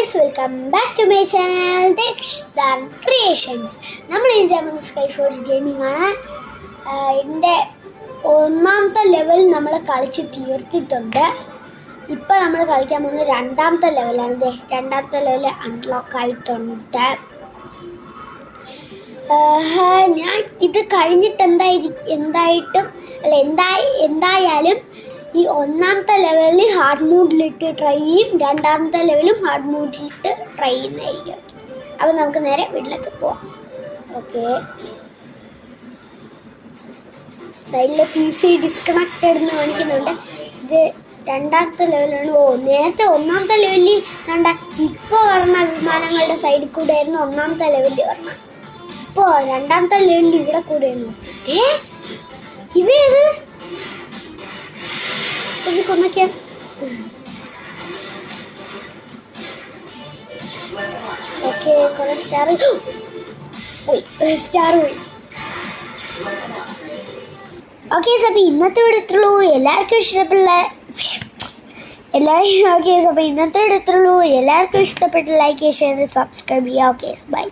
guys, welcome back to my channel Dexter Creations. നമ്മൾ ഈ jamun sky force gaming ആണ്. ഇതിൻ്റെ ഒന്നാമത്തെ ലെവൽ നമ്മൾ കളിച്ച് തീർത്തിട്ടുണ്ട്. ഇപ്പം നമ്മൾ കളിക്കാൻ പോകുന്നത് രണ്ടാമത്തെ ലെവലാണ്. രണ്ടാമത്തെ ലെവൽ അൺലോക്ക് ആയിട്ടുണ്ട്. ഞാൻ ഇത് കഴിഞ്ഞിട്ട് എന്തായാലും ഈ ഒന്നാമത്തെ ലെവലിൽ ഹാർഡ് മൂഡിലിട്ട് ട്രൈ ചെയ്യും, രണ്ടാമത്തെ ലെവലും ഹാർഡ് മൂഡിലിട്ട് ട്രൈ ചെയ്യുന്നതായിരിക്കും. അപ്പോൾ നമുക്ക് നേരെ വീട്ടിലേക്ക് പോവാം. ഓക്കെ, സൈഡിൽ PC ഡിസ്കണക്റ്റഡ് എന്ന് കാണിക്കുന്നുണ്ട്. ഇത് രണ്ടാമത്തെ ലെവലാണ്. നേരത്തെ ഒന്നാമത്തെ ലെവലിൽ കണ്ട ഇപ്പോൾ പറഞ്ഞ വിമാനങ്ങളുടെ സൈഡിൽ കൂടെ ആയിരുന്നു ഒന്നാമത്തെ ലെവലിൽ പറഞ്ഞ. ഇപ്പോൾ രണ്ടാമത്തെ ലെവലിൽ ഇവിടെ കൂടെയായിരുന്നു. ഇവയത് കൊന്നൊക്കെ ഓക്കെ, കുറെ സ്റ്റാർ പോയി. ഓക്കെ, അപ്പോൾ ഇന്നത്തെ ഇവിടെ എത്തുള്ളൂ. എല്ലാവർക്കും ഇഷ്ടപ്പെട്ട എല്ലാവർക്കും ഇഷ്ടപ്പെട്ട ലൈക്ക്, ഷെയർ, സബ്സ്ക്രൈബ് ചെയ്യുക. Okay, by.